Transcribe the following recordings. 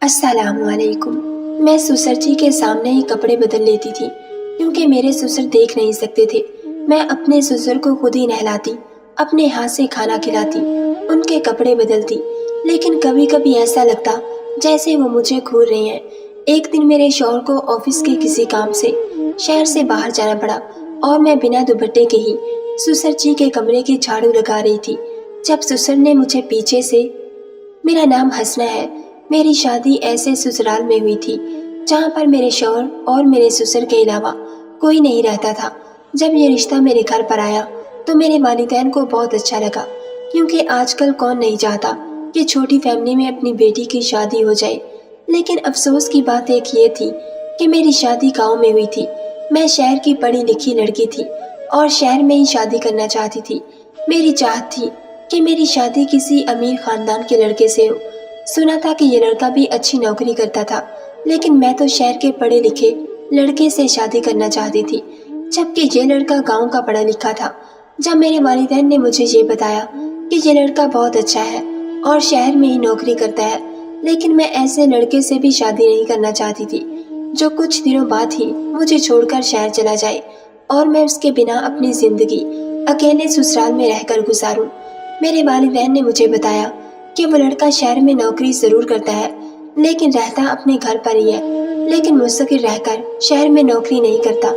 अस्सलाम वालेकुम। मैं ससुर जी के सामने ही कपड़े बदल लेती थी क्योंकि मेरे ससुर देख नहीं सकते थे। मैं अपने ससुर को खुद ही नहलाती, अपने हाथ से खाना खिलाती, उनके कपड़े बदलती, लेकिन कभी कभी ऐसा लगता जैसे वो मुझे घूर रहे हैं। एक दिन मेरे शौहर को ऑफिस के किसी काम से शहर से बाहर जाना पड़ा और मैं बिना दुपट्टे के ही ससुर जी के कमरे की झाड़ू लगा रही थी जब ससुर ने मुझे पीछे से, मेरा नाम हसना है, मेरी शादी ऐसे ससुराल में हुई थी जहाँ पर मेरे शौहर और मेरे ससुर के अलावा कोई नहीं रहता था। जब ये रिश्ता मेरे घर पर आया तो मेरे वालिदैन को बहुत अच्छा लगा क्योंकि आजकल कौन नहीं चाहता कि छोटी फैमिली में अपनी बेटी की शादी हो जाए। लेकिन अफसोस की बात एक ये थी कि मेरी शादी गाँव में हुई थी। मैं शहर की पढ़ी लिखी लड़की थी और शहर में ही शादी करना चाहती थी। मेरी चाहत थी कि मेरी शादी किसी अमीर खानदान के लड़के से हो। सुना था कि ये लड़का भी अच्छी नौकरी करता था, लेकिन मैं तो शहर के पढ़े लिखे लड़के से शादी करना चाहती थी, जबकि ये लड़का गांव का पढ़ा लिखा था। जब मेरे वालिदैन ने मुझे ये बताया कि ये लड़का बहुत अच्छा है और शहर में ही नौकरी करता है, लेकिन मैं ऐसे लड़के से भी शादी नहीं करना चाहती थी जो कुछ दिनों बाद ही मुझे छोड़कर शहर चला जाए और मैं उसके बिना अपनी जिंदगी अकेले ससुराल में रहकर गुजारूं। मेरे वालिदैन ने मुझे बताया कि वो लड़का शहर में नौकरी जरूर करता है, लेकिन रहता अपने घर पर ही है, लेकिन मुस्तकिल रहकर शहर में नौकरी नहीं करता।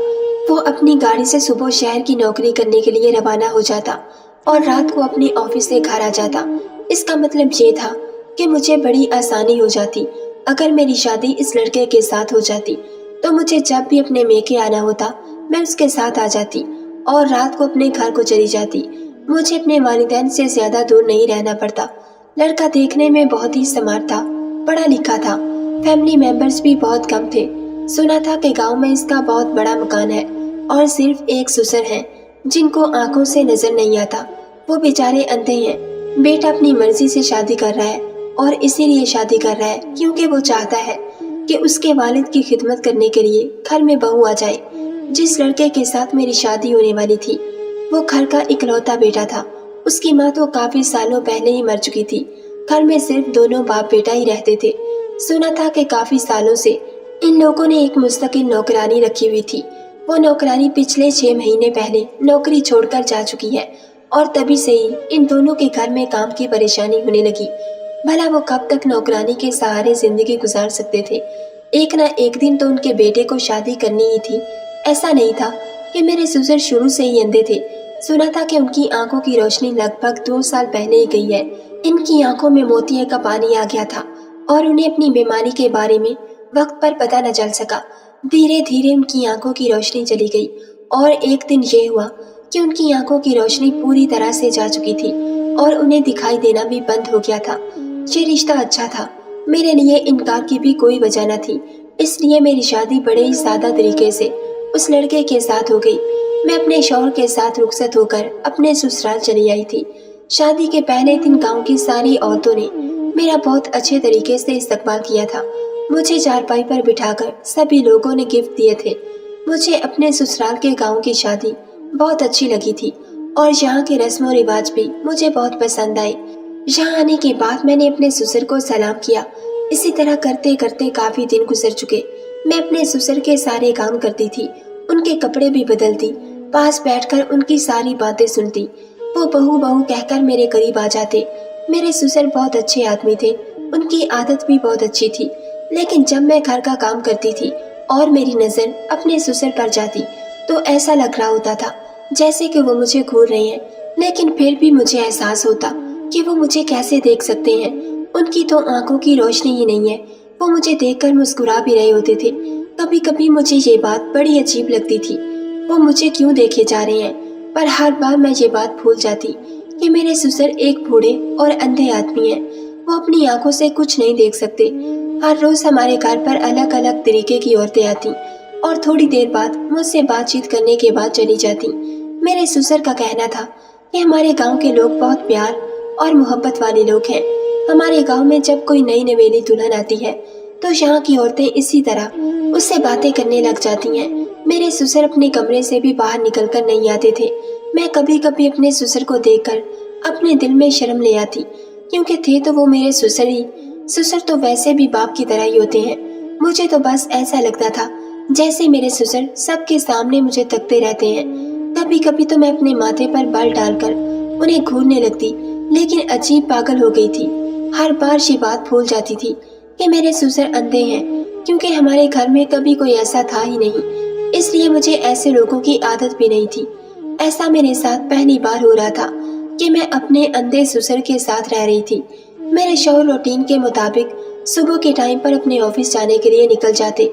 वो अपनी गाड़ी से सुबह शहर की नौकरी करने के लिए रवाना हो जाता और रात को अपने ऑफिस से घर आ जाता। इसका मतलब ये था कि मुझे बड़ी आसानी हो जाती अगर मेरी शादी इस लड़के के साथ हो जाती, तो मुझे जब भी अपने मेके आना होता मैं उसके साथ आ जाती और रात को अपने घर को चली जाती। मुझे अपने वालिदैन से ज्यादा दूर नहीं रहना पड़ता। लड़का देखने में बहुत ही स्मार्ट था, पढ़ा लिखा था, फैमिली मेंबर्स भी बहुत कम थे। सुना था कि गांव में इसका बहुत बड़ा मकान है और सिर्फ एक ससुर है जिनको आंखों से नजर नहीं आता। वो बेचारे अंधे हैं। बेटा अपनी मर्जी से शादी कर रहा है और इसीलिए शादी कर रहा है क्योंकि वो चाहता है कि उसके वालिद की खिदमत करने के लिए घर में बहू आ जाए। जिस लड़के के साथ मेरी शादी होने वाली थी वो घर का इकलौता बेटा था। उसकी माँ तो काफी सालों पहले ही मर चुकी थी। घर में सिर्फ दोनों बाप बेटा ही रहते थे। सुना था कि काफी सालों से इन लोगों ने एक मुस्तकिल नौकरानी रखी हुई थी। वो नौकरानी पिछले 6 महीने पहले नौकरी छोड़कर जा चुकी है और तभी से ही इन दोनों के घर में काम की परेशानी होने लगी। भला वो कब तक नौकरानी के सहारे जिंदगी गुजार सकते थे। एक ना एक दिन तो उनके बेटे को शादी करनी ही थी। ऐसा नहीं था कि मेरे ससुर शुरू से ही अंधे थे। सुना था कि उनकी आंखों की रोशनी लगभग 2 साल पहले ही गई है। इनकी आंखों में मोतिये का पानी आ गया था और उन्हें अपनी बीमारी के बारे में वक्त पर पता न चल सका। धीरे धीरे उनकी आंखों की रोशनी चली गई और एक दिन ये हुआ कि उनकी आंखों की रोशनी पूरी तरह से जा चुकी थी और उन्हें दिखाई देना भी बंद हो गया था। ये रिश्ता अच्छा था, मेरे लिए इनकार की भी कोई वजह न थी, इसलिए मेरी शादी बड़े ही सादा तरीके से उस लड़के के साथ हो गई। मैं अपने शौहर के साथ रुखसत होकर अपने ससुराल चली आई थी। शादी के पहले दिन गांव की सारी औरतों ने मेरा बहुत अच्छे तरीके से इस्तकबाल किया था। मुझे चारपाई पर बिठाकर सभी लोगों ने गिफ्ट दिए थे। मुझे अपने ससुराल के गांव की शादी बहुत अच्छी लगी थी और यहाँ के रस्म और रिवाज भी मुझे बहुत पसंद आए। यहाँ आने के बाद मैंने अपने ससुर को सलाम किया। इसी तरह करते करते काफी दिन गुजर चुके। मैं अपने ससुर के सारे काम करती थी, उनके कपड़े भी बदलती, पास बैठकर उनकी सारी बातें सुनती। वो बहू बहू कहकर मेरे करीब आ जाते। मेरे ससुर बहुत अच्छे आदमी थे, उनकी आदत भी बहुत अच्छी थी, लेकिन जब मैं घर का काम करती थी और मेरी नजर अपने ससुर पर जाती तो ऐसा लग रहा होता था जैसे कि वो मुझे घूर रहे हैं, लेकिन फिर भी मुझे एहसास होता कि वो मुझे कैसे देख सकते हैं। उनकी तो आंखों की रोशनी ही नहीं है। वो मुझे देखकर मुस्कुरा भी रहे होते थे। कभी कभी मुझे ये बात बड़ी अजीब लगती थी, वो मुझे क्यों देखे जा रहे हैं, पर हर बार मैं ये बात भूल जाती कि मेरे ससुर एक बूढ़े और अंधे आदमी हैं। वो अपनी आंखों से कुछ नहीं देख सकते। हर रोज हमारे घर पर अलग अलग तरीके की औरतें आती और थोड़ी देर बाद मुझसे बातचीत करने के बाद चली जाती। मेरे ससुर का कहना था कि हमारे गांव के लोग बहुत प्यार और मोहब्बत वाले लोग हैं। हमारे गांव में जब कोई नई नवेली दुल्हन आती है तो यहाँ की औरतें इसी तरह उससे बातें करने लग जाती हैं। मेरे ससुर अपने कमरे से भी बाहर निकलकर नहीं आते थे। मैं कभी कभी अपने ससुर को देखकर अपने दिल में शर्म ले आती, क्योंकि थे तो वो मेरे ससुर ही, ससुर तो वैसे भी बाप की तरह ही होते हैं। मुझे तो बस ऐसा लगता था जैसे मेरे ससुर सबके सामने मुझे तकते रहते हैं। कभी कभी तो मैं अपने माथे पर बाल डालकर उन्हें घूरने लगती, लेकिन अजीब पागल हो गई थी। हर बार ये बात भूल जाती थी कि मेरे ससुर अंधे हैं, क्योंकि हमारे घर में कभी कोई ऐसा था ही नहीं, इसलिए मुझे ऐसे लोगों की आदत भी नहीं थी। ऐसा मेरे साथ पहली बार हो रहा था कि मैं अपने अंधे ससुर के साथ रह रही थी। मेरे शौहर रूटीन के मुताबिक सुबह के टाइम पर अपने ऑफिस जाने के लिए निकल जाते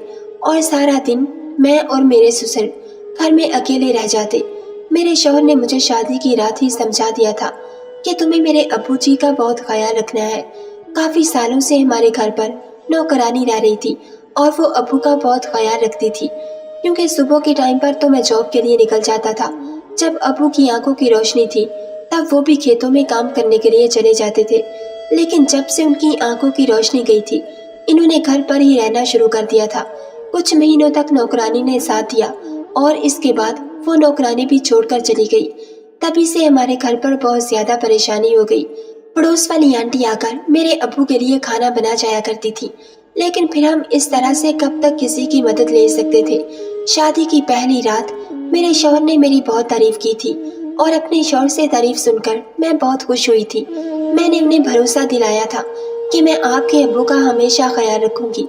और सारा दिन मैं और मेरे ससुर घर में अकेले रह जाते। मेरे शौहर ने मुझे शादी की रात ही समझा दिया था कि तुम्हें मेरे अब्बू जी का बहुत ख्याल रखना है। काफी सालों से हमारे घर पर नौकरानी रह रही थी और वो अब्बू का बहुत ख्याल रखती थी, क्योंकि सुबह के टाइम पर तो मैं जॉब के लिए निकल जाता था। जब अब्बू की आंखों की रोशनी थी तब वो भी खेतों में काम करने के लिए चले जाते थे, लेकिन जब से उनकी आंखों की रोशनी गई थी, इन्होंने घर पर ही रहना शुरू कर दिया था। कुछ महीनों तक नौकरानी ने साथ दिया और इसके बाद वो नौकरानी भी छोड़कर चली गई। तभी से हमारे घर पर बहुत ज्यादा परेशानी हो गई। पड़ोस वाली आंटी आकर मेरे अब्बू के लिए खाना बना जाया करती थी, लेकिन फिर हम इस तरह से कब तक किसी की मदद ले सकते थे। शादी की पहली रात मेरे शौहर ने मेरी बहुत तारीफ की थी और अपने शौहर से तारीफ सुनकर मैं बहुत खुश हुई थी। मैंने उन्हें भरोसा दिलाया था कि मैं आपके अब्बू का हमेशा ख्याल रखूंगी,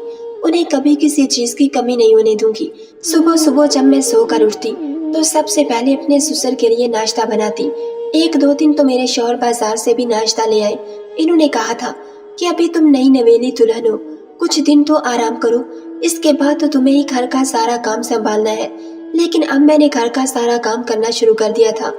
उन्हें कभी किसी चीज की कमी नहीं होने दूंगी। सुबह सुबह जब मैं सोकर उठती तो सबसे पहले अपने ससुर के लिए नाश्ता बनाती। एक दो दिन तो मेरे शौहर बाजार से भी नाश्ता ले आए। इन्होंने कहा था कि अभी तुम नई नवेली दुल्हन हो, कुछ दिन तो आराम करो, इसके बाद तो तुम्हें ही घर का सारा काम संभालना है। लेकिन अब मैंने घर का सारा काम करना शुरू कर दिया था,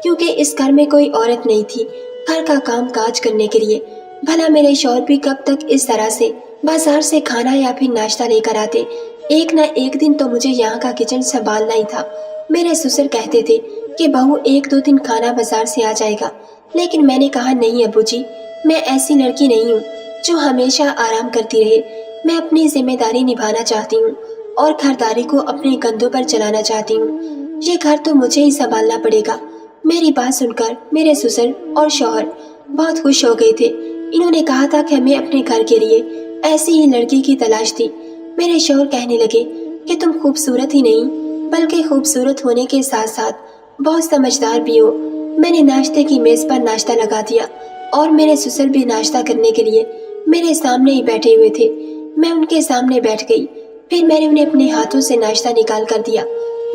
क्योंकि इस घर में कोई औरत नहीं थी घर का काम काज करने के लिए। भला मेरे शौहर भी कब तक इस तरह से बाजार से खाना या फिर नाश्ता लेकर आते। एक न एक दिन तो मुझे यहाँ का किचन संभालना ही था। मेरे ससुर कहते थे कि बहू एक दो दिन खाना बाजार से आ जाएगा, लेकिन मैंने कहा नहीं अब्बू जी, मैं ऐसी लड़की नहीं हूँ जो हमेशा आराम करती रहे। मैं अपनी जिम्मेदारी निभाना चाहती हूँ और घरदारी को अपने कंधों पर चलाना चाहती हूँ। ये घर तो मुझे ही संभालना पड़ेगा। मेरी बात सुनकर मेरे ससुर और शौहर बहुत खुश हो गए थे। इन्होंने कहा था कि हमें अपने घर के लिए ऐसी ही लड़की की तलाश थी। मेरे शौहर कहने लगे कि तुम खूबसूरत ही नहीं बल्कि खूबसूरत होने के साथ साथ बहुत समझदार भी हो। मैंने नाश्ते की मेज पर नाश्ता लगा दिया और मेरे ससुर भी नाश्ता करने के लिए मेरे सामने ही बैठे हुए थे। मैं उनके सामने बैठ गई, फिर मैंने उन्हें अपने हाथों से नाश्ता निकाल कर दिया।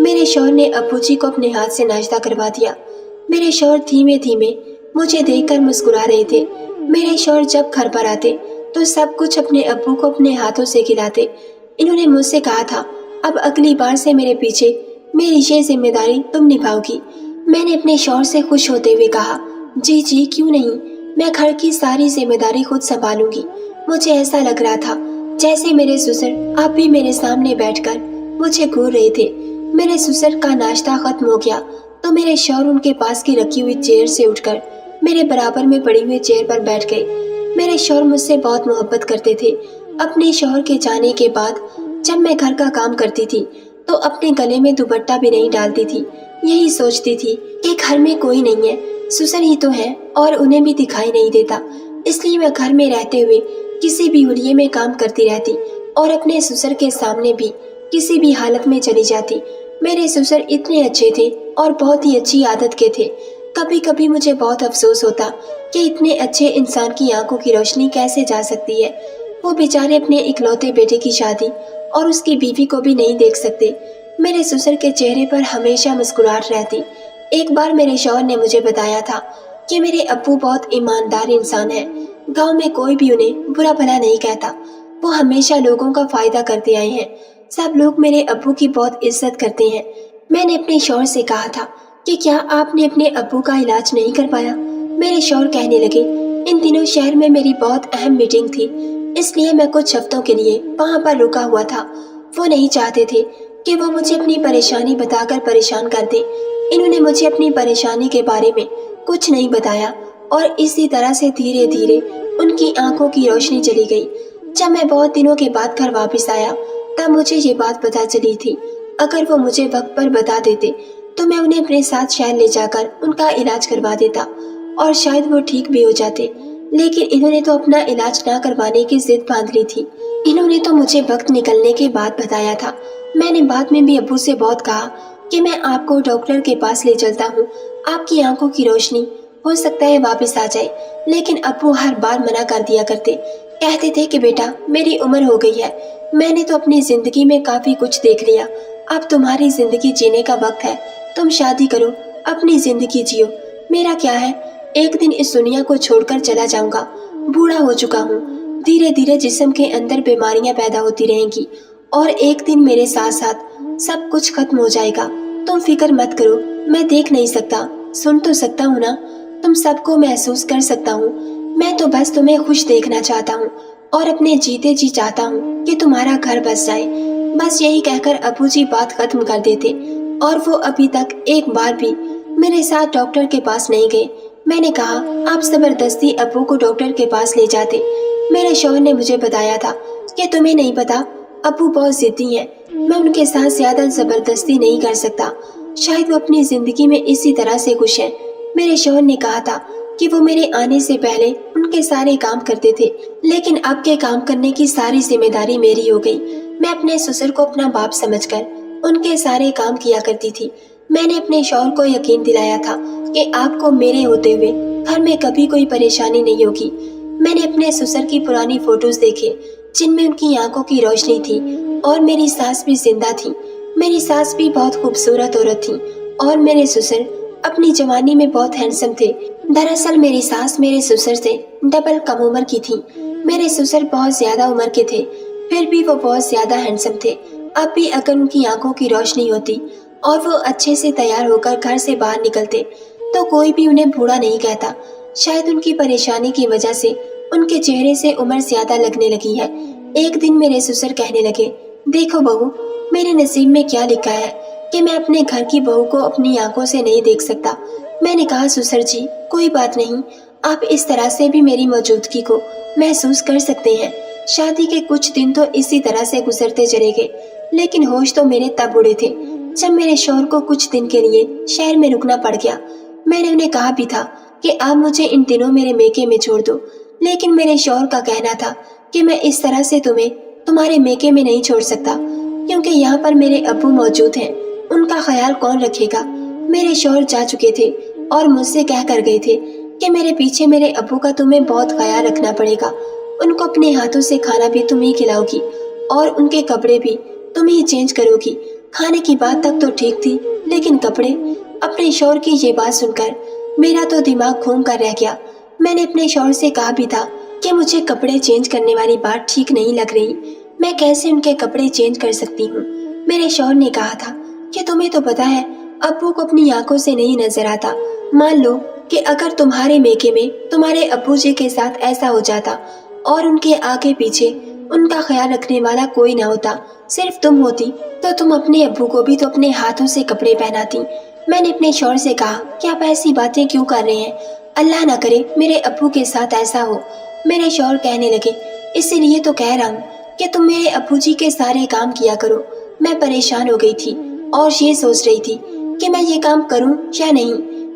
मेरे शौहर ने अब्बू जी को अपने हाथ से नाश्ता करवा दिया। मेरे शौहर धीमे धीमे मुझे देखकर मुस्कुरा रहे थे। मेरे शौहर जब घर पर आते तो सब कुछ अपने अब्बू को अपने हाथों से खिलाते। इन्होंने मुझसे कहा था अब अगली बार से मेरे पीछे मेरी ये जिम्मेदारी तुम निभाओगी। मैंने अपने शौहर से खुश होते हुए कहा जी जी क्यों नहीं, मैं घर की सारी जिम्मेदारी खुद संभालूंगी। मुझे ऐसा लग रहा था जैसे मेरे ससुर अब भी मेरे सामने बैठकर मुझे घूर रहे थे। मेरे ससुर का नाश्ता खत्म हो गया तो मेरे शौहर उनके पास की रखी हुई चेयर से उठकर मेरे बराबर में पड़ी हुई चेयर पर बैठ गए। मेरे शौहर मुझसे बहुत मोहब्बत करते थे। अपने शौहर के जाने के बाद जब मैं घर का काम करती थी तो अपने गले में दुपट्टा भी नहीं डालती थी। यही सोचती थी कि घर में कोई नहीं है, ससुर ही तो है और उन्हें भी दिखाई नहीं देता। इसलिए मैं घर में रहते हुए किसी भी हुलिये में काम करती रहती और अपने ससुर के सामने भी किसी भी हालत में चली जाती। मेरे ससुर इतने अच्छे थे और बहुत ही अच्छी आदत के थे। कभी कभी मुझे बहुत अफसोस होता कि इतने अच्छे इंसान की आंखों की रोशनी कैसे जा सकती है। वो बेचारे अपने इकलौते बेटे की शादी और उसकी बीवी को भी नहीं देख सकते। मेरे ससुर के चेहरे पर हमेशा मुस्कुराहट रहती। एक बार मेरे शौहर ने मुझे बताया था कि मेरे अब्बू बहुत ईमानदार इंसान है। गांव में कोई भी उन्हें बुरा भला नहीं कहता। वो हमेशा लोगों का फायदा करते आए हैं। सब लोग मेरे अब्बू की बहुत इज्जत करते हैं। मैंने अपने शौहर से कहा था कि क्या आपने अपने अब्बू का इलाज नहीं करवाया। मेरे शौहर कहने लगे इन दिनों शहर में मेरी बहुत अहम मीटिंग थी, इसलिए मैं कुछ हफ्तों के लिए वहाँ पर रुका हुआ था। वो नहीं चाहते थे कि वो मुझे अपनी परेशानी बताकर परेशान कर दे। इन्होंने मुझे अपनी परेशानी के बारे में कुछ नहीं बताया और इसी तरह से धीरे धीरे उनकी आंखों की रोशनी चली गई। जब मैं बहुत दिनों के बाद घर वापस आया तब मुझे ये बात पता चली थी। अगर वो मुझे वक्त पर बता देते तो मैं उन्हें अपने साथ शहर ले जाकर उनका इलाज करवा देता और शायद वो ठीक भी हो जाते। लेकिन इन्होंने तो अपना इलाज ना करवाने की जिद बांध ली थी। इन्होंने तो मुझे वक्त निकलने के बाद बताया था। मैंने बाद में भी अब्बू से बहुत कहा कि मैं आपको डॉक्टर के पास ले चलता हूँ, आपकी आंखों की रोशनी हो सकता है वापस आ जाए, लेकिन अब्बू हर बार मना कर दिया करते। कहते थे कि बेटा मेरी उम्र हो गई है, मैंने तो अपनी जिंदगी में काफी कुछ देख लिया, अब तुम्हारी जिंदगी जीने का वक्त है, तुम शादी करो, अपनी जिंदगी जियो। मेरा क्या है, एक दिन इस दुनिया को छोड़कर चला जाऊंगा, बूढ़ा हो चुका हूँ, धीरे धीरे जिस्म के अंदर बीमारियां पैदा होती रहेंगी और एक दिन मेरे साथ साथ सब कुछ खत्म हो जाएगा। तुम फिक्र मत करो, मैं देख नहीं सकता, सुन तो सकता हूँ ना, तुम सबको महसूस कर सकता हूँ। मैं तो बस तुम्हें खुश देखना चाहता हूँ और अपने जीते जी चाहता हूँ कि तुम्हारा घर बस जाए। बस यही कहकर अबू जी बात खत्म कर देते और वो अभी तक एक बार भी मेरे साथ डॉक्टर के पास नहीं गए। मैंने कहा आप जबरदस्ती अबू को डॉक्टर के पास ले जाते। मेरे शौहर ने मुझे बताया था कि तुम्हें नहीं पता, अबू बहुत जिद्दी हैं, मैं उनके साथ ज्यादा जबरदस्ती नहीं कर सकता, शायद वो अपनी जिंदगी में इसी तरह से खुश हैं। मेरे शौहर ने कहा था कि वो मेरे आने से पहले उनके सारे काम करते थे, लेकिन अब के काम करने की सारी जिम्मेदारी मेरी हो गई। मैं अपने ससुर को अपना बाप समझकर उनके सारे काम किया करती थी। मैंने अपने शौहर को यकीन दिलाया था कि आपको मेरे होते हुए घर में कभी कोई परेशानी नहीं होगी। मैंने अपने ससुर की पुरानी फोटोज देखे जिनमें उनकी आंखों की रोशनी थी और मेरी सास भी जिंदा थी। मेरी सास भी बहुत खूबसूरत औरत थी और मेरे ससुर अपनी जवानी में बहुत हैंडसम थे। दरअसल मेरी सास मेरे ससुर से डबल कम उम्र की थी। मेरे ससुर बहुत ज्यादा उम्र के थे, फिर भी वो बहुत ज्यादा हैंडसम थे। अब भी अगर उनकी आंखों की रोशनी होती और वो अच्छे से तैयार होकर घर से बाहर निकलते तो कोई भी उन्हें बूढ़ा नहीं कहता। शायद उनकी परेशानी की वजह से उनके चेहरे से उम्र ज्यादा लगने लगी है। एक दिन मेरे ससुर कहने लगे, देखो बहू, मेरे नसीब में क्या लिखा है कि मैं अपने घर की बहू को अपनी आंखों से नहीं देख सकता। मैंने कहा ससुर जी कोई बात नहीं, आप इस तरह से भी मेरी मौजूदगी को महसूस कर सकते हैं। शादी के कुछ दिन तो इसी तरह से गुजरते चले गए, लेकिन होश तो मेरे तब उड़े थे जब मेरे शौहर को कुछ दिन के लिए शहर में रुकना पड़ गया। मैंने उन्हें कहा भी था कि आप मुझे इन दिनों मेरे मेके में छोड़ दो, लेकिन मेरे शौहर का कहना था कि मैं इस तरह से तुम्हें तुम्हारे मेके में नहीं छोड़ सकता, क्योंकि यहाँ पर मेरे अब्बू मौजूद हैं, उनका ख्याल कौन रखेगा। मेरे शौहर जा चुके थे और मुझसे कह कर गए थे कि मेरे पीछे मेरे अब्बू का तुम्हें बहुत ख्याल रखना पड़ेगा, उनको अपने हाथों से खाना भी तुम ही खिलाओगी और उनके कपड़े भी तुम ही चेंज करोगी। खाने की बात तक तो ठीक थी, लेकिन कपड़े, अपने शौहर की ये बात सुनकर मेरा तो दिमाग घूम कर रह गया। मैंने अपने शौहर से कहा भी था कि मुझे कपड़े चेंज करने वाली बात ठीक नहीं लग रही, मैं कैसे उनके कपड़े चेंज कर सकती हूँ। मेरे शौहर ने कहा था कि तुम्हें तो पता है अब्बू को अपनी आंखों से नहीं नजर आता। मान लो कि अगर तुम्हारे मेके में तुम्हारे अब्बू जी के साथ ऐसा हो जाता और उनके आगे पीछे उनका ख्याल रखने वाला कोई ना होता, सिर्फ तुम होती, तो तुम अपने अब्बू को भी तो अपने हाथों से कपड़े पहनाती। मैंने अपने शौहर से कहा कि आप ऐसी बातें क्यों कर रहे हैं, अल्लाह ना करे मेरे अब्बू के साथ ऐसा हो। मेरे शौहर कहने लगे, इसीलिए तो कह रहा हूँ कि तुम मेरे अब्बू जी के सारे काम किया करो। मैं परेशान हो गई थी और ये सोच रही थी कि मैं ये काम करूं या नहीं।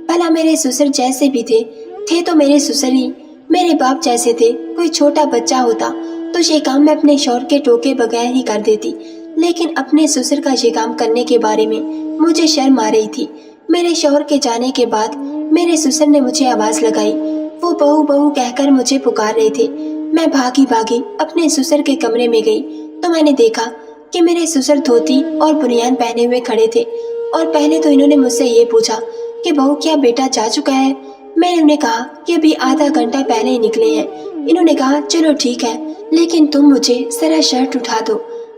भला मेरे ससुर जैसे भी थे तो मेरे ससुर ही मेरे बाप जैसे थे। कोई छोटा बच्चा होता तो ये काम मैं अपने शौहर के टोके बगैर ही कर देती, लेकिन अपने ससुर का ये काम करने के बारे में मुझे शर्म आ रही थी। मेरे शौहर के जाने के बाद मेरे ससुर ने मुझे आवाज लगाई, वो बहू बहू कहकर मुझे पुकार रहे थे। मैं भागी भागी अपने ससुर के कमरे में गई तो मैंने देखा कि मेरे ससुर धोती और बुनियान पहने हुए खड़े थे और पहले तो इन्होंने मुझसे ये पूछा कि बहू क्या बेटा जा चुका है। मैंने उन्हें कहा कि अभी आधा घंटा पहले ही निकले हैं। इन्होंने कहा चलो ठीक है, लेकिन तुम मुझे जरा शर्ट उठा दो।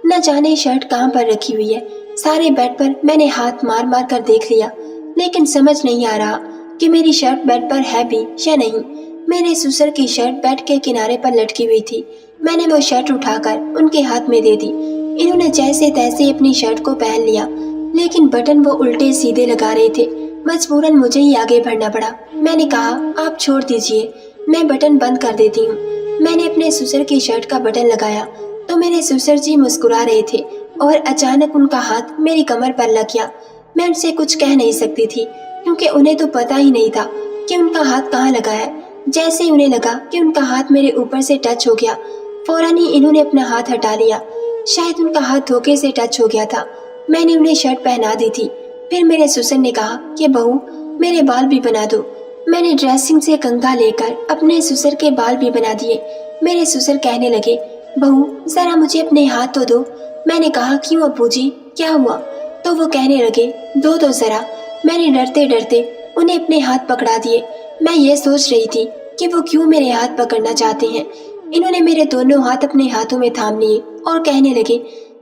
न जाने शर्ट कहाँ पर रखी हुई है। सारे बेड पर मैंने हाथ मार मार कर देख लिया, लेकिन समझ नहीं आ रहा कि मेरी शर्ट बेड पर है भी या नहीं। मेरे ससुर की शर्ट बेड के किनारे पर लटकी हुई थी। मैंने वो शर्ट उठाकर उनके हाथ में दे दी। इन्होंने जैसे तैसे अपनी शर्ट को पहन लिया, लेकिन बटन वो उल्टे सीधे लगा रहे थे। मजबूरन मुझे ही आगे बढ़ना पड़ा। मैंने कहा आप छोड़ दीजिए, मैं बटन बंद कर देती हूँ। मैंने अपने ससुर की शर्ट का बटन लगाया तो मेरे ससुर जी मुस्कुरा रहे थे और अचानक उनका हाथ मेरी कमर पर लग गया। मैं उनसे कुछ कह नहीं सकती थी क्योंकि उन्हें तो पता ही नहीं था कि उनका हाथ कहाँ लगा है, जैसे ही उन्हें लगा कि उनका हाथ मेरे ऊपर से टच हो गया, फौरन ही इन्होंने अपना हाथ हटा लिया। शायद उनका हाथ धोखे से टच हो गया था। मैंने उन्हें शर्ट पहना दी थी। फिर मेरे ससुर ने कहा कि बहू, मेरे बाल भी बना दो। मैंने ड्रेसिंग से कंघा लेकर अपने ससुर के बाल भी बना दिए। मेरे ससुर कहने लगे, बहू जरा मुझे अपने हाथ तो दो। मैंने कहा, क्यों अब्बू जी, क्या हुआ? तो वो कहने लगे, दो तो जरा। मैंने डरते डरते उन्हें अपने हाथ पकड़ा दिए। मैं ये सोच रही थी कि वो क्यों मेरे हाथ पकड़ना चाहते हैं। इन्होंने मेरे दोनों हाथ अपने हाथों में थाम लिए और कहने लगे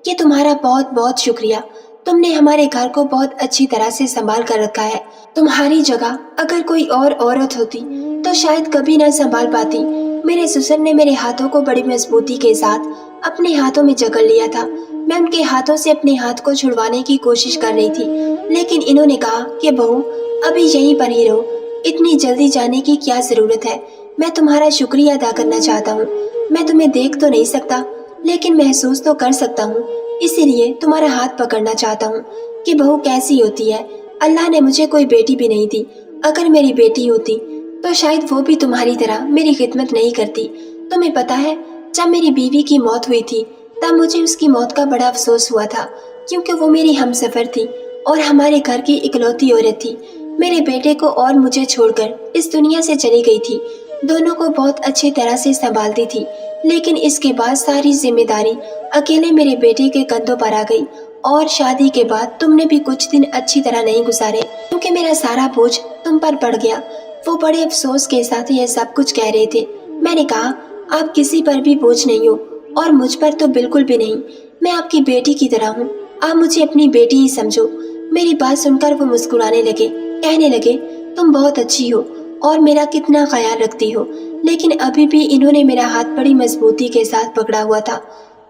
कि तुम्हारा बहुत बहुत शुक्रिया, तुमने हमारे घर को बहुत अच्छी तरह से संभाल कर रखा है। तुम्हारी जगह अगर कोई और औरत होती तो शायद कभी न संभाल पाती। मेरे ससुर ने मेरे हाथों को बड़ी मजबूती के साथ अपने हाथों में जकड़ लिया था। मैं उनके हाथों से अपने हाथ को छुड़वाने की कोशिश कर रही थी, लेकिन इन्होंने कहा कि बहू अभी यहीं पर ही रहो, इतनी जल्दी जाने की क्या जरूरत है। मैं तुम्हारा शुक्रिया अदा करना चाहता हूँ। मैं तुम्हें देख तो नहीं सकता, लेकिन महसूस तो कर सकता हूँ, इसीलिए तुम्हारा हाथ पकड़ना चाहता हूँ कि बहू कैसी होती है। अल्लाह ने मुझे कोई बेटी भी नहीं दी। अगर मेरी बेटी होती तो शायद वो भी तुम्हारी तरह मेरी खिदमत नहीं करती। तुम्हें पता है, जब मेरी बीवी की मौत हुई थी तब मुझे उसकी मौत का बड़ा अफसोस हुआ था, क्योंकि वो मेरी हमसफर थी और हमारे घर की इकलौती औरत थी। मेरे बेटे को और मुझे छोड़कर इस दुनिया से चली गई थी। दोनों को बहुत अच्छी तरह से संभालती थी, लेकिन इसके बाद सारी जिम्मेदारी अकेले मेरे बेटे के कंधों पर आ गई। और शादी के बाद तुमने भी कुछ दिन अच्छी तरह नहीं गुजारे, क्योंकि मेरा सारा बोझ तुम पर पड़ गया। वो बड़े अफसोस के साथ यह सब कुछ कह रहे थे। मैंने कहा, आप किसी पर भी बोझ नहीं हो और मुझ पर तो बिल्कुल भी नहीं। मैं आपकी बेटी की तरह हूँ, आप मुझे अपनी बेटी ही समझो। मेरी बात सुनकर वो मुस्कुराने लगे, कहने लगे, तुम बहुत अच्छी हो और मेरा कितना ख्याल रखती हो। लेकिन अभी भी इन्होंने मेरा हाथ बड़ी मजबूती के साथ पकड़ा हुआ था।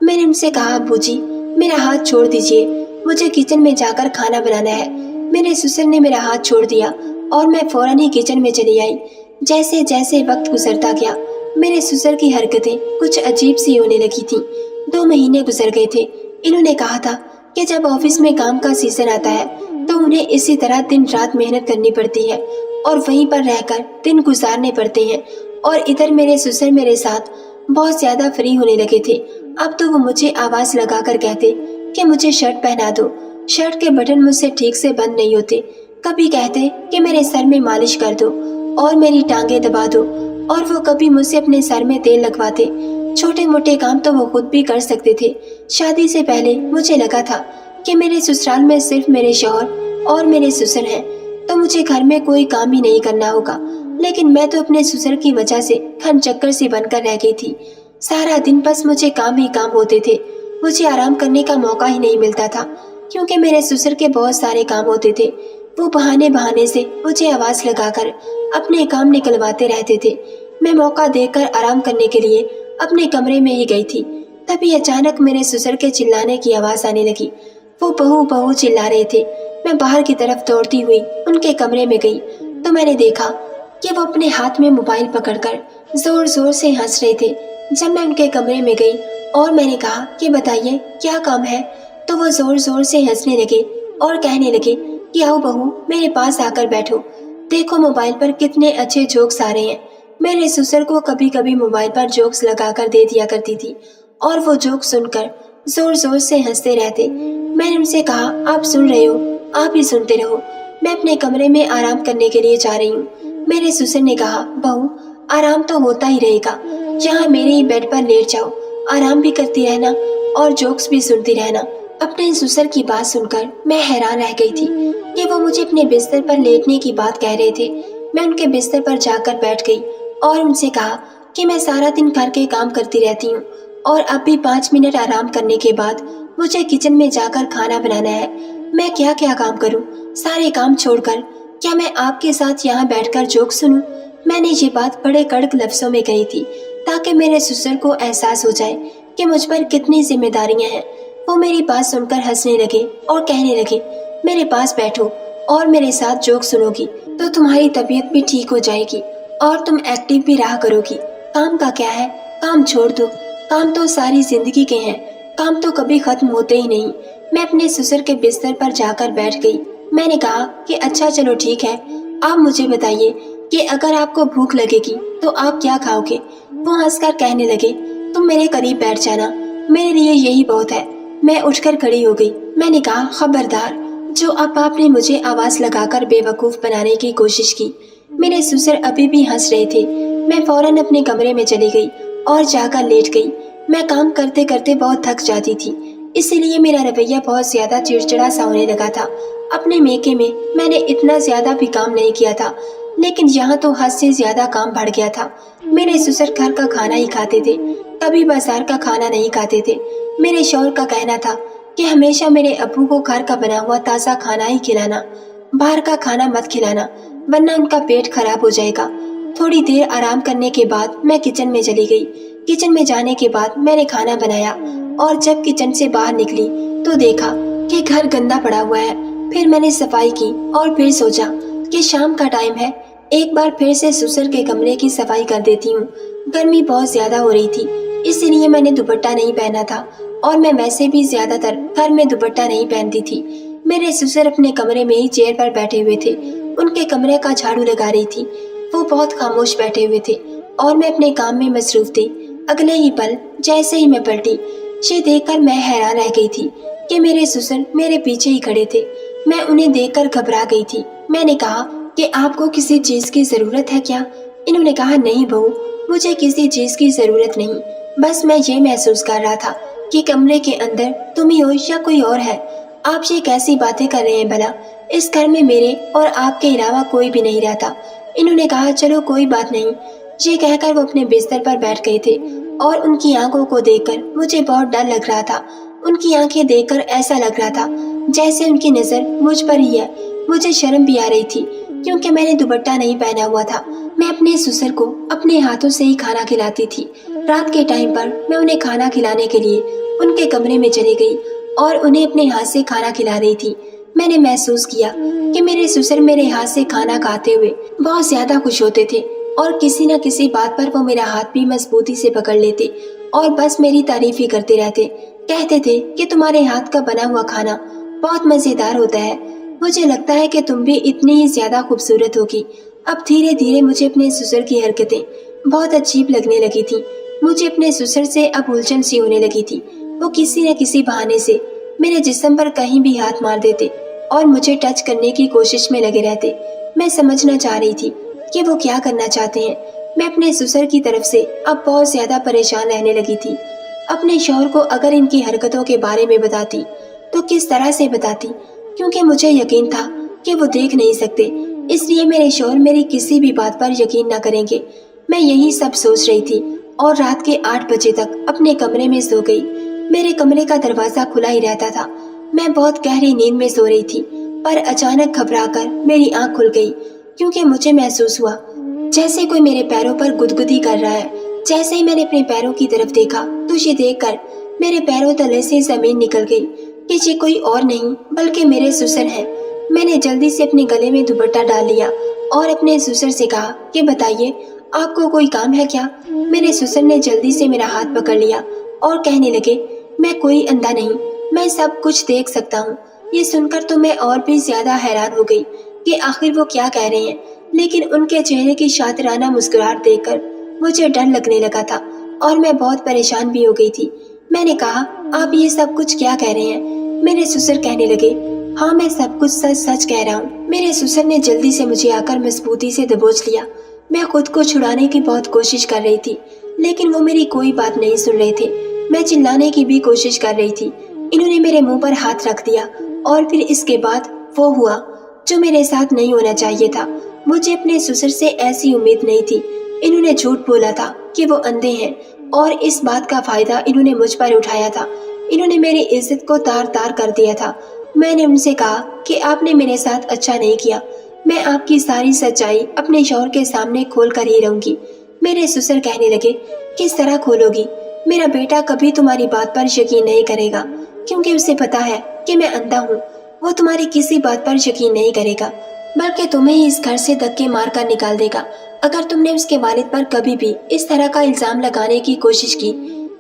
मैंने उनसे कहा, अब्बू जी मेरा हाथ छोड़ दीजिए, मुझे किचन में जाकर खाना बनाना है। मेरे ससुर ने मेरा हाथ छोड़ दिया और मैं फौरन ही किचन में चली आई। जैसे जैसे वक्त गुजरता गया, मेरे ससुर की हरकतें कुछ अजीब सी होने लगी थी। 2 महीने गुजर गए थे। इन्होंने कहा था कि जब ऑफिस में काम का सीजन आता है तो उन्हें इसी तरह दिन रात मेहनत करनी पड़ती है और वहीं पर रहकर दिन गुजारने पड़ते हैं। और इधर मेरे ससुर मेरे साथ बहुत ज्यादा फ्री होने लगे थे। अब तो वो मुझे आवाज लगाकर कहते कि मुझे शर्ट पहना दो। शर्ट के बटन मुझसे ठीक से बंद नहीं होते। कभी कहते कि मेरे सर में मालिश कर दो और मेरी टांगे दबा दो, और वो कभी मुझसे अपने सर में तेल लगवाते। छोटे मोटे काम तो वो खुद भी कर सकते थे। शादी से पहले मुझे लगा था कि मेरे ससुराल में सिर्फ मेरे शौहर और मेरे ससुर हैं, तो मुझे घर में कोई काम ही नहीं करना होगा। लेकिन मैं तो अपने ससुर की वजह से खन चक्कर सी बनकर रह गई थी। सारा दिन बस मुझे काम ही काम होते थे। मुझे आराम करने का मौका ही नहीं मिलता था, क्योंकि मेरे ससुर के बहुत सारे काम होते थे। वो बहाने बहाने से मुझे आवाज लगाकर अपने काम निकलवाते रहते थे। मैं मौका देकर आराम करने के लिए अपने कमरे में ही गई थी। तभी अचानक मेरे ससुर के चिल्लाने की आवाज आने लगी। वो बहू बहू चिल्ला रहे थे। मैं बाहर की तरफ दौड़ती हुई उनके कमरे में गई तो मैंने देखा कि वो अपने हाथ में मोबाइल पकड़कर जोर जोर से हंस रहे थे। जब मैं उनके कमरे में गई और मैंने कहा कि बताइए क्या काम है, तो वो जोर जोर से हंसने लगे और कहने लगे कि आओ बहू, मेरे पास आकर बैठो, देखो मोबाइल पर कितने अच्छे जोक्स आ रहे हैं। मेरे ससुर को कभी कभी मोबाइल पर जोक्स लगाकर दे दिया करती थी और वो जोक सुनकर जोर जोर से हंसते रहते। मैंने उनसे कहा, आप सुन रहे हो, आप ही सुनते रहो, मैं अपने कमरे में आराम करने के लिए जा रही हूँ। मेरे ससुर ने कहा, बहू आराम तो होता ही रहेगा, यहाँ मेरे ही बेड पर लेट जाओ, आराम भी करती रहना और जोक्स भी सुनती रहना। अपने ससुर की बात सुनकर मैं हैरान रह गई थी कि वो मुझे अपने बिस्तर पर लेटने की बात कह रहे थे। मैं उनके बिस्तर पर जाकर बैठ गई और उनसे कहा कि मैं सारा दिन घर के काम करती रहती हूँ और अब भी 5 मिनट आराम करने के बाद मुझे किचन में जाकर खाना बनाना है। मैं क्या क्या काम करूँ, सारे काम छोड़कर क्या मैं आपके साथ यहाँ बैठकर जोक सुनूं? मैंने ये बात बड़े कड़क लफ्जों में कही थी ताकि मेरे ससुर को एहसास हो जाए कि मुझ पर कितनी जिम्मेदारियां हैं। वो मेरी बात सुनकर हंसने लगे और कहने लगे, मेरे पास बैठो और मेरे साथ जोक सुनोगी तो तुम्हारी तबीयत भी ठीक हो जाएगी और तुम एक्टिव भी रहा करोगी। काम का क्या है, काम छोड़ दो, काम तो सारी जिंदगी के हैं, काम तो कभी खत्म होते ही नहीं। मैं अपने ससुर के बिस्तर पर जाकर बैठ गई। मैंने कहा कि अच्छा चलो ठीक है, आप मुझे बताइए کہ اگر آپ کو بھوک لگے گی تو آپ کیا کھاؤگے؟ وہ ہنس کر کہنے لگے، تم میرے قریب بیٹھ جانا، میرے لیے یہی بہت ہے۔ میں اٹھ کر کھڑی ہو گئی۔ میں نے کہا، خبردار، جو اب آپ نے مجھے آواز لگا کر بے وقوف بنانے کی کوشش کی۔ میرے سسر ابھی بھی ہنس رہے تھے۔ میں فوراً اپنے کمرے میں چلی گئی اور جا کر لیٹ گئی۔ میں کام کرتے کرتے بہت تھک جاتی تھی، اسی لیے میرا رویہ بہت زیادہ چڑچڑا سا ہونے لگا تھا۔ اپنے میکے میں نے اتنا زیادہ بھی کام نہیں کیا تھا، لیکن یہاں تو حد سے زیادہ کام بڑھ گیا تھا۔ میرے سسر گھر کا کھانا ہی کھاتے تھے، کبھی بازار کا کھانا نہیں کھاتے تھے۔ میرے شوہر کا کہنا تھا کہ ہمیشہ میرے ابو کو گھر کا بنا ہوا تازہ کھانا ہی کھلانا، باہر کا کھانا مت کھلانا ورنہ ان کا پیٹ خراب ہو جائے گا۔ تھوڑی دیر آرام کرنے کے بعد میں کچن میں چلی گئی۔ کچن میں جانے کے بعد میں نے کھانا بنایا اور جب کچن سے باہر نکلی تو دیکھا کہ گھر گندا پڑا ہوا ہے۔ پھر میں نے صفائی کی اور پھر سوچا کہ شام کا ٹائم ہے، ایک بار پھر سے سسر کے کمرے کی صفائی کر دیتی ہوں۔ گرمی بہت زیادہ ہو رہی تھی، اسی لیے میں نے دوپٹہ نہیں پہنا تھا اور میں ویسے بھی زیادہ تر گھر میں دوپٹہ نہیں پہنتی تھی۔ میرے سسر اپنے کمرے میں ہی چیئر پر بیٹھے ہوئے تھے، ان کے کمرے کا جھاڑو لگا رہی تھی۔ وہ بہت خاموش بیٹھے ہوئے تھے اور میں اپنے کام میں مصروف تھی۔ اگلے ہی پل جیسے ہی میں پلٹی، یہ دیکھ کر میں حیران رہ گئی تھی کہ میرے سسر میرے پیچھے ہی کھڑے تھے۔ میں انہیں دیکھ کر گھبرا گئی تھی۔ میں نے کہا کہ آپ کو کسی چیز کی ضرورت ہے کیا؟ انہوں نے کہا، نہیں بہو، مجھے کسی چیز کی ضرورت نہیں، بس میں یہ محسوس کر رہا تھا کہ کمرے کے اندر تم ہی ہو یا کوئی اور ہے۔ آپ یہ کیسی باتیں کر رہے ہیں بھلا؟ اس گھر میں میرے اور آپ کے علاوہ کوئی بھی نہیں رہتا۔ انہوں نے کہا، چلو کوئی بات نہیں۔ یہ کہہ کر وہ اپنے بستر پر بیٹھ گئے تھے اور ان کی آنکھوں کو دیکھ کر مجھے بہت ڈر لگ رہا تھا۔ ان کی آنکھیں دیکھ کر ایسا لگ رہا تھا جیسے ان کی نظر مجھ پر ہی ہے۔ مجھے شرم بھی آ رہی تھی کیونکہ میں نے دوپٹہ نہیں پہنا ہوا تھا۔ میں اپنے سسر کو اپنے ہاتھوں سے ہی کھانا کھلاتی تھی۔ رات کے ٹائم پر میں انہیں کھانا کھلانے کے لیے ان کے کمرے میں چلی گئی اور انہیں اپنے ہاتھ سے کھانا کھلا رہی تھی۔ میں نے محسوس کیا کہ میرے سسر میرے ہاتھ سے کھانا کھاتے ہوئے بہت زیادہ خوش ہوتے تھے اور کسی نہ کسی بات پر وہ میرا ہاتھ بھی مضبوطی سے پکڑ لیتے اور بس میری تعریف ہی کرتے رہتے۔ کہتے تھے کہ تمہارے ہاتھ کا بنا ہوا کھانا بہت مزیدار ہوتا ہے، مجھے لگتا ہے کہ تم بھی اتنی ہی زیادہ خوبصورت ہوگی۔ اب دھیرے دھیرے مجھے اپنے سسر کی حرکتیں بہت عجیب لگنے لگی تھی۔ مجھے اپنے سسر سے اب الجھن سی ہونے لگی تھی۔ وہ کسی نہ کسی بہانے سے میرے جسم پر کہیں بھی ہاتھ مار دیتے اور مجھے ٹچ کرنے کی کوشش میں لگے رہتے۔ میں سمجھنا چاہ رہی تھی کہ وہ کیا کرنا چاہتے ہیں۔ میں اپنے سسر کی طرف سے اب بہت زیادہ پریشان رہنے لگی تھی۔ اپنے شوہر کو اگر ان کی حرکتوں کے بارے میں بتاتی تو کس طرح سے بتاتی، کیونکہ مجھے یقین تھا کہ وہ دیکھ نہیں سکتے، اس لیے میرے شوہر میری کسی بھی بات پر یقین نہ کریں گے۔ میں یہی سب سوچ رہی تھی اور رات کے 8 بجے تک اپنے کمرے میں سو گئی۔ میرے کمرے کا دروازہ کھلا ہی رہتا تھا۔ میں بہت گہری نیند میں سو رہی تھی پر اچانک گھبرا کر میری آنکھ کھل گئی کیونکہ مجھے محسوس ہوا جیسے کوئی میرے پیروں پر گدگدی کر رہا ہے۔ جیسے ہی میں نے اپنے پیروں کی طرف دیکھا تو یہ دیکھ کر میرے پیروں تلے سے زمین نکل گئی کہ یہ کوئی اور نہیں بلکہ میرے سسر ہیں۔ میں نے جلدی سے اپنے گلے میں دوپٹہ ڈال لیا اور اپنے سسر سے کہا کہ بتائیے، آپ کو کوئی کام ہے کیا؟ میرے سسر نے جلدی سے میرا ہاتھ پکڑ لیا اور کہنے لگے، میں کوئی اندھا نہیں، میں سب کچھ دیکھ سکتا ہوں۔ یہ سن کر تو میں اور بھی زیادہ حیران ہو گئی کہ آخر وہ کیا کہہ رہے ہیں، لیکن ان کے چہرے کی شاطرانہ مسکراہٹ دیکھ کر مجھے ڈر لگنے لگا تھا اور میں بہت پریشان بھی ہو گئی تھی۔ میں نے کہا، آپ یہ سب کچھ کیا کہہ رہے ہیں؟ میرے سسر کہنے لگے، ہاں میں سب کچھ سچ سچ کہہ رہا ہوں۔ میرے سسر نے جلدی سے مجھے آ کر مضبوطی سے دبوچ لیا۔ میں خود کو چھڑانے کی بہت کوشش کر رہی تھی لیکن وہ میری کوئی بات نہیں سن رہے تھے۔ میں چلانے کی بھی کوشش کر رہی تھی۔ انہوں نے میرے منہ پر ہاتھ رکھ دیا اور پھر اس کے بعد وہ ہوا جو میرے ساتھ نہیں ہونا چاہیے تھا۔ مجھے اپنے سسر سے ایسی امید نہیں تھی۔ انہوں نے جھوٹ بولا تھا کہ وہ اندھے ہیں اور اس بات کا فائدہ انہوں نے مجھ پر اٹھایا تھا۔ انہوں نے میری عزت کو تار تار کر دیا تھا۔ میں نے ان سے کہا کہ آپ نے میرے ساتھ اچھا نہیں کیا، میں آپ کی ساری سچائی اپنے شوہر کے سامنے کھول کر ہی رہوں گی۔ میرے سسر کہنے لگے، کس طرح کھولو گی؟ میرا بیٹا کبھی تمہاری بات پر یقین نہیں کرے گا کیونکہ اسے پتا ہے کہ میں اندھا ہوں۔ وہ تمہاری کسی بات پر یقین نہیں کرے گا بلکہ تمہیں ہی اس گھر سے دھکے مار کر نکال دے گا اگر تم نے اس کے والد پر کبھی بھی اس طرح کا الزام لگانے کی کوشش کی۔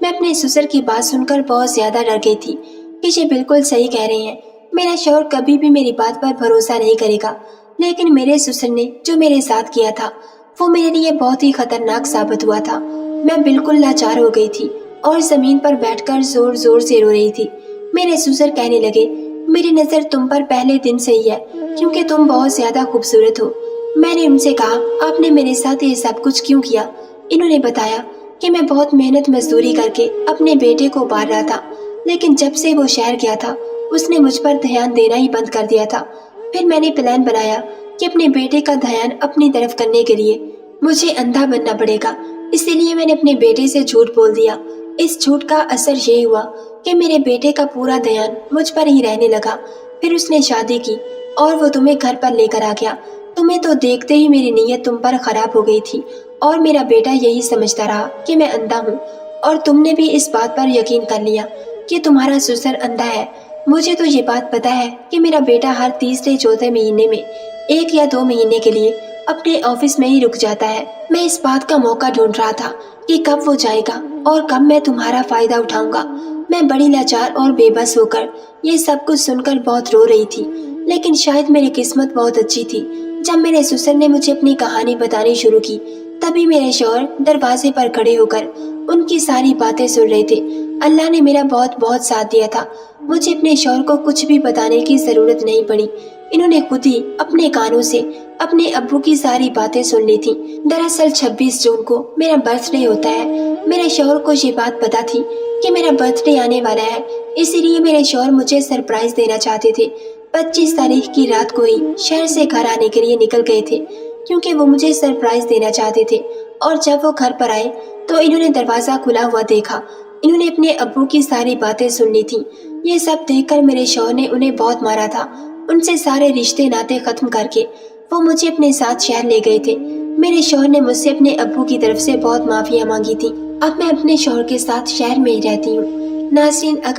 میں اپنے سسر کی بات سن کر بہت زیادہ ڈر گئی تھی کہ یہ بالکل صحیح کہہ رہے ہیں۔ میرا شوہر کبھی بھی میری بات پر بھروسہ نہیں کرے گا۔ लेकिन मेरे ससुर ने जो मेरे साथ किया था वो मेरे लिए बहुत ही खतरनाक साबित हुआ था। मैं बिल्कुल लाचार हो गई थी और जमीन पर बैठकर जोर जोर से रो रही थी। मेरे ससुर कहने लगे, मेरी नजर तुम पर पहले दिन से ही है क्योंकि तुम बहुत ज्यादा खूबसूरत हो। मैंने उनसे कहा, आपने मेरे साथ ये सब कुछ क्यों किया? इन्होंने बताया कि मैं बहुत मेहनत मजदूरी करके अपने बेटे को पाल रहा था, लेकिन जब से वो शहर गया था उसने मुझ पर ध्यान देना ही बंद कर दिया था। फिर मैंने प्लान बनाया कि अपने बेटे का ध्यान अपनी तरफ करने के लिए मुझे अंधा बनना पड़ेगा, इसीलिए मैंने अपने बेटे से झूठ बोल दिया। इस झूठ का असर ये हुआ कि मेरे बेटे का पूरा ध्यान मुझ पर ही रहने लगा। फिर उसने शादी की और वो तुम्हें घर पर लेकर आ गया। तुम्हें तो देखते ही मेरी नीयत तुम पर खराब हो गई थी और मेरा बेटा यही समझता रहा कि मैं अंधा हूँ, और तुमने भी इस बात पर यकीन कर लिया कि तुम्हारा ससुर अंधा है। मुझे तो ये बात पता है कि मेरा बेटा हर तीसरे चौथे महीने में 1 या 2 महीने के लिए अपने ऑफिस में ही रुक जाता है। मैं इस बात का मौका ढूंढ रहा था कि कब वो जाएगा और कब मैं तुम्हारा फायदा उठाऊंगा। मैं बड़ी लाचार और बेबस होकर ये सब कुछ सुनकर बहुत रो रही थी, लेकिन शायद मेरी किस्मत बहुत अच्छी थी। जब मेरे ससुर ने मुझे अपनी कहानी बतानी शुरू की, तभी मेरे शौहर दरवाजे पर खड़े होकर उनकी सारी बातें सुन रहे थे। अल्लाह ने मेरा बहुत बहुत साथ दिया था। मुझे अपने शौहर को कुछ भी बताने की जरूरत नहीं पड़ी। इन्होंने खुद ही अपने कानों से अपने अब्बू की सारी बातें सुन ली थी। दरअसल 26 जून को मेरा बर्थडे होता है। मेरे शौहर को ये बात पता थी कि मेरा बर्थडे आने वाला है, इसीलिए मेरे शौहर मुझे सरप्राइज देना चाहते थे। 25 तारीख की रात को ही शहर से घर आने के लिए निकल गए थे क्योंकि वो मुझे सरप्राइज देना चाहते थे। और जब वो घर पर आए तो इन्होंने दरवाजा खुला हुआ देखा। इन्होंने अपने अब्बू की सारी बातें सुन ली थी। ये सब देखकर मेरे शौहर ने उन्हें बहुत मारा था। उनसे सारे रिश्ते नाते खत्म करके वो मुझे अपने साथ शहर ले गए थे। मेरे शौहर ने मुझसे अपने अब्बू की तरफ से बहुत माफिया मांगी थी। अब मैं अपने शौहर के साथ शहर में ही रहती हूँ। नाज़रीन, अगर